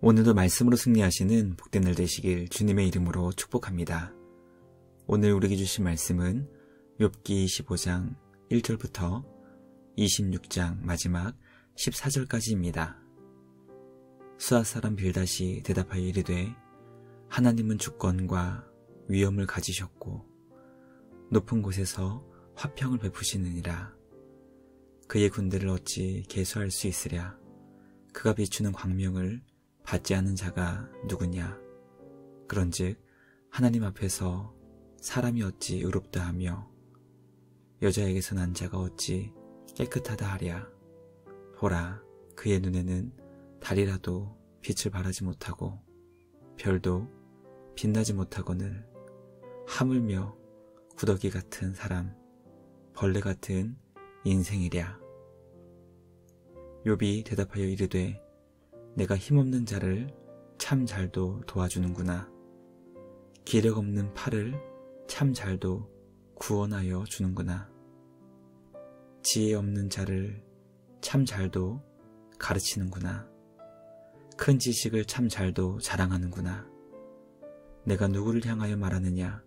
오늘도 말씀으로 승리하시는 복된 날 되시길 주님의 이름으로 축복합니다. 오늘 우리에게 주신 말씀은 욥기 25장 1절부터 26장 마지막 14절까지입니다. 수아 사람 빌닷이 대답하여 이르되 하나님은 주권과 위엄을 가지셨고 높은 곳에서 화평을 베푸시느니라. 그의 군대를 어찌 계수할 수 있으랴. 그가 비추는 광명을 받지 않은 자가 누구냐. 그런즉 하나님 앞에서 사람이 어찌 의롭다 하며 여자에게서 난 자가 어찌 깨끗하다 하랴. 보라, 그의 눈에는 달이라도 빛을 발하지 못하고 별도 빛나지 못하거늘 하물며 구더기 같은 사람, 벌레 같은 인생이랴. 욥이 대답하여 이르되 내가 힘없는 자를 참 잘도 도와주는구나. 기력 없는 팔을 참 잘도 구원하여 주는구나. 지혜 없는 자를 참 잘도 가르치는구나. 큰 지식을 참 잘도 자랑하는구나. 내가 누구를 향하여 말하느냐?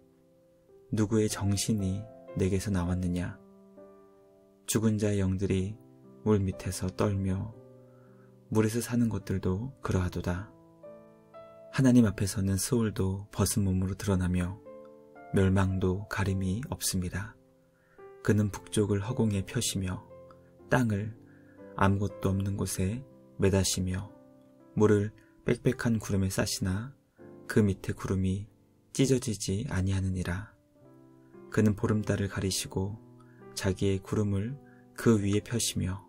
누구의 정신이 내게서 나왔느냐? 죽은 자의 영들이 물 밑에서 떨며 물에서 사는 것들도 그러하도다. 하나님 앞에서는 스올도 벗은 몸으로 드러나며 멸망도 가림이 없습니다. 그는 북쪽을 허공에 펴시며 땅을 아무것도 없는 곳에 매다시며 물을 빽빽한 구름에 싸시나 그 밑에 구름이 찢어지지 아니하느니라. 그는 보름달을 가리시고 자기의 구름을 그 위에 펴시며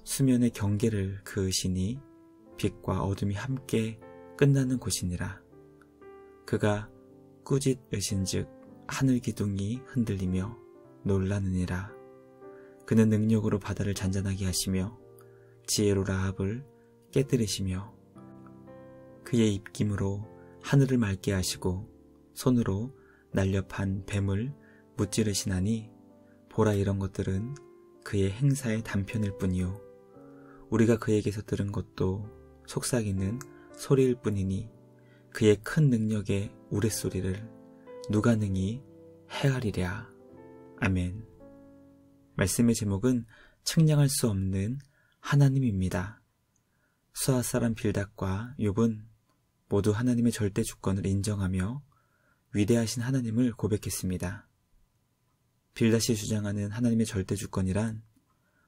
수면의 경계를 그으시니 빛과 어둠이 함께 끝나는 곳이니라. 그가 꾸짖으신즉 하늘 기둥이 흔들리며 놀라느니라. 그는 능력으로 바다를 잔잔하게 하시며 지혜로 라합을 깨뜨리시며 그의 입김으로 하늘을 맑게 하시고 손으로 날렵한 뱀을 무찌르시나니 보라, 이런 것들은 그의 행사의 단편일 뿐이요 우리가 그에게서 들은 것도 속삭이는 소리일 뿐이니 그의 큰 능력의 우레소리를 누가 능히 헤아리랴. 아멘. 말씀의 제목은 측량할 수 없는 하나님입니다. 수아 사람 빌닷과 욥은 모두 하나님의 절대 주권을 인정하며 위대하신 하나님을 고백했습니다. 빌닷이 주장하는 하나님의 절대 주권이란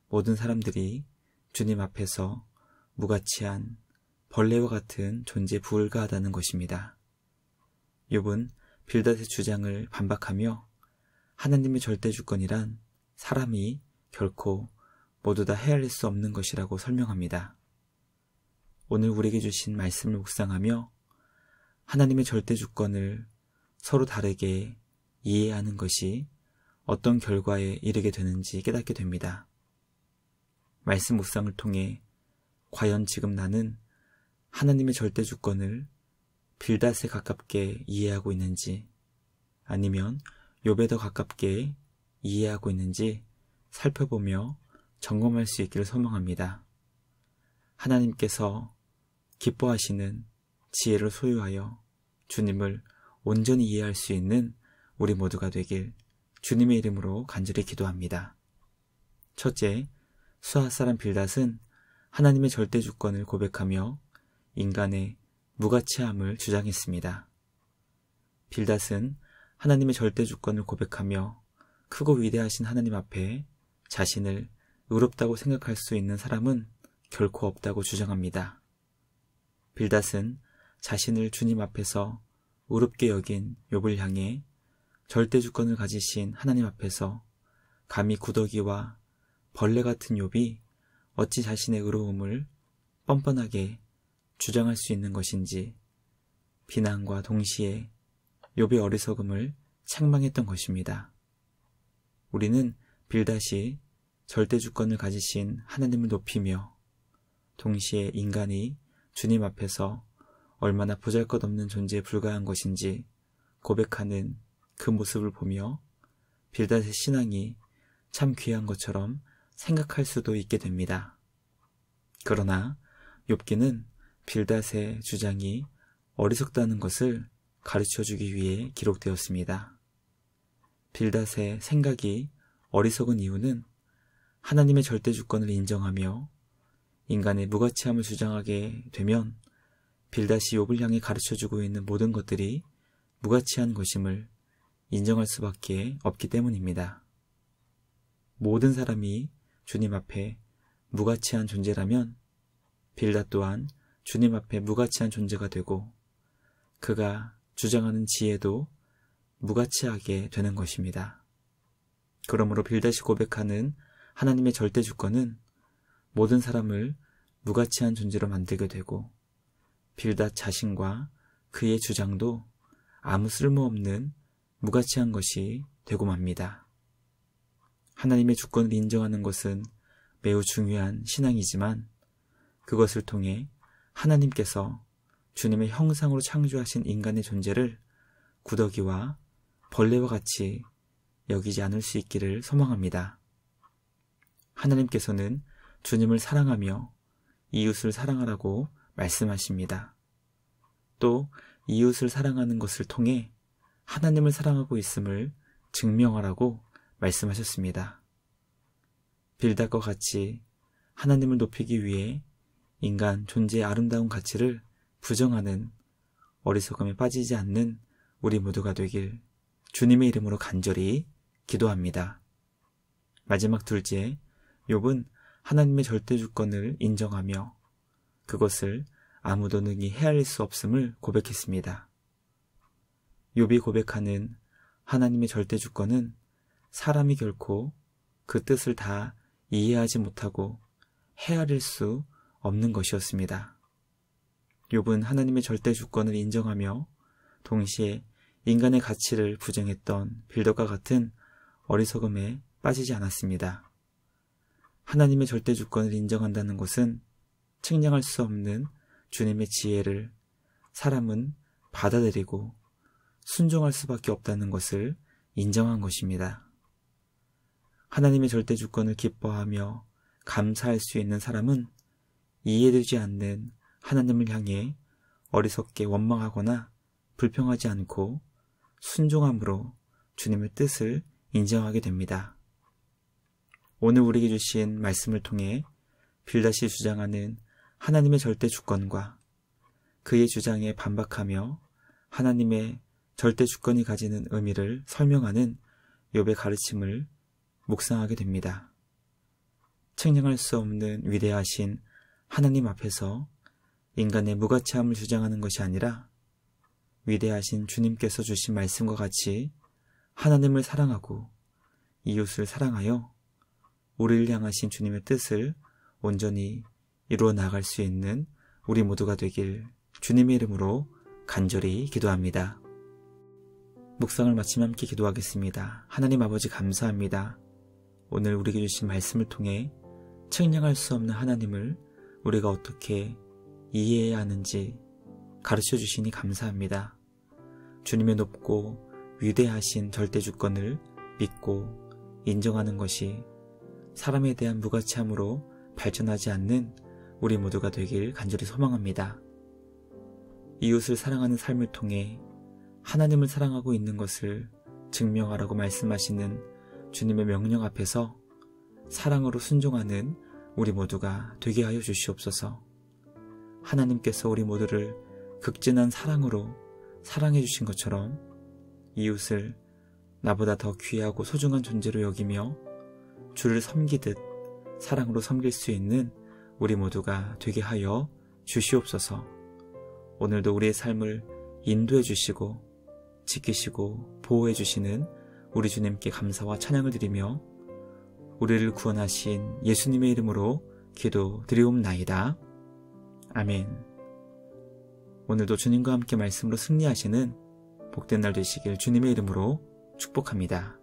모든 사람들이 주님 앞에서 무가치한 벌레와 같은 존재에 불과하다는 것입니다. 욥은 빌닷의 주장을 반박하며 하나님의 절대 주권이란 사람이 결코 모두 다 헤아릴 수 없는 것이라고 설명합니다. 오늘 우리에게 주신 말씀을 묵상하며 하나님의 절대 주권을 서로 다르게 이해하는 것이 어떤 결과에 이르게 되는지 깨닫게 됩니다. 말씀 묵상을 통해 과연 지금 나는 하나님의 절대 주권을 빌닷에 가깝게 이해하고 있는지 아니면 욥에 더 가깝게 이해하고 있는지 살펴보며 점검할 수 있기를 소망합니다. 하나님께서 기뻐하시는 지혜를 소유하여 주님을 온전히 이해할 수 있는 우리 모두가 되길 주님의 이름으로 간절히 기도합니다. 첫째, 수아 사람 빌닷은 하나님의 절대 주권을 고백하며 인간의 무가치함을 주장했습니다. 빌닷은 하나님의 절대 주권을 고백하며 크고 위대하신 하나님 앞에 자신을 의롭다고 생각할 수 있는 사람은 결코 없다고 주장합니다. 빌닷은 자신을 주님 앞에서 의롭게 여긴 욥을 향해 절대 주권을 가지신 하나님 앞에서 감히 구더기와 벌레 같은 욥이 어찌 자신의 의로움을 뻔뻔하게 주장할 수 있는 것인지 비난과 동시에 욥의 어리석음을 책망했던 것입니다. 우리는 빌닷이 절대 주권을 가지신 하나님을 높이며 동시에 인간이 주님 앞에서 얼마나 보잘것없는 존재에 불과한 것인지 고백하는 그 모습을 보며 빌닷의 신앙이 참 귀한 것처럼 생각할 수도 있게 됩니다. 그러나 욥기는 빌닷의 주장이 어리석다는 것을 가르쳐주기 위해 기록되었습니다. 빌닷의 생각이 어리석은 이유는 하나님의 절대 주권을 인정하며 인간의 무가치함을 주장하게 되면 빌닷이 욥을 향해 가르쳐주고 있는 모든 것들이 무가치한 것임을 인정할 수밖에 없기 때문입니다. 모든 사람이 주님 앞에 무가치한 존재라면 빌닷 또한 주님 앞에 무가치한 존재가 되고 그가 주장하는 지혜도 무가치하게 되는 것입니다. 그러므로 빌닷이 고백하는 하나님의 절대 주권은 모든 사람을 무가치한 존재로 만들게 되고 빌닷 자신과 그의 주장도 아무 쓸모없는 무가치한 것이 되고 맙니다. 하나님의 주권을 인정하는 것은 매우 중요한 신앙이지만 그것을 통해 하나님께서 주님의 형상으로 창조하신 인간의 존재를 구더기와 벌레와 같이 여기지 않을 수 있기를 소망합니다. 하나님께서는 주님을 사랑하며 이웃을 사랑하라고 말씀하십니다. 또 이웃을 사랑하는 것을 통해 하나님을 사랑하고 있음을 증명하라고 말씀하셨습니다. 빌닷과 같이 하나님을 높이기 위해 인간 존재의 아름다운 가치를 부정하는 어리석음에 빠지지 않는 우리 모두가 되길 주님의 이름으로 간절히 기도합니다. 마지막 둘째, 욥은 하나님의 절대 주권을 인정하며 그것을 아무도 능히 헤아릴 수 없음을 고백했습니다. 욥이 고백하는 하나님의 절대 주권은 사람이 결코 그 뜻을 다 이해하지 못하고 헤아릴 수 없는 것이었습니다. 욥은 하나님의 절대 주권을 인정하며 동시에 인간의 가치를 부정했던 빌닷과 같은 어리석음에 빠지지 않았습니다. 하나님의 절대 주권을 인정한다는 것은 측량할 수 없는 주님의 지혜를 사람은 받아들이고 순종할 수밖에 없다는 것을 인정한 것입니다. 하나님의 절대 주권을 기뻐하며 감사할 수 있는 사람은 이해되지 않는 하나님을 향해 어리석게 원망하거나 불평하지 않고 순종함으로 주님의 뜻을 인정하게 됩니다. 오늘 우리에게 주신 말씀을 통해 빌닷이 주장하는 하나님의 절대 주권과 그의 주장에 반박하며 하나님의 절대 주권이 가지는 의미를 설명하는 욥의 가르침을 묵상하게 됩니다. 측량할 수 없는 위대하신 하나님 앞에서 인간의 무가치함을 주장하는 것이 아니라 위대하신 주님께서 주신 말씀과 같이 하나님을 사랑하고 이웃을 사랑하여 우리를 향하신 주님의 뜻을 온전히 이루어 나갈 수 있는 우리 모두가 되길 주님의 이름으로 간절히 기도합니다. 묵상을 마치며 함께 기도하겠습니다. 하나님 아버지 감사합니다. 오늘 우리에게 주신 말씀을 통해 측량할 수 없는 하나님을 우리가 어떻게 이해해야 하는지 가르쳐 주시니 감사합니다. 주님의 높고 위대하신 절대 주권을 믿고 인정하는 것이 사람에 대한 무가치함으로 발전하지 않는 우리 모두가 되길 간절히 소망합니다. 이웃을 사랑하는 삶을 통해 하나님을 사랑하고 있는 것을 증명하라고 말씀하시는 주님의 명령 앞에서 사랑으로 순종하는 우리 모두가 되게 하여 주시옵소서. 하나님께서 우리 모두를 극진한 사랑으로 사랑해 주신 것처럼 이웃을 나보다 더 귀하고 소중한 존재로 여기며 주를 섬기듯 사랑으로 섬길 수 있는 우리 모두가 되게 하여 주시옵소서. 오늘도 우리의 삶을 인도해 주시고 지키시고 보호해 주시는 우리 주님께 감사와 찬양을 드리며 우리를 구원하신 예수님의 이름으로 기도드리옵나이다. 아멘. 오늘도 주님과 함께 말씀으로 승리하시는 복된 날 되시길 주님의 이름으로 축복합니다.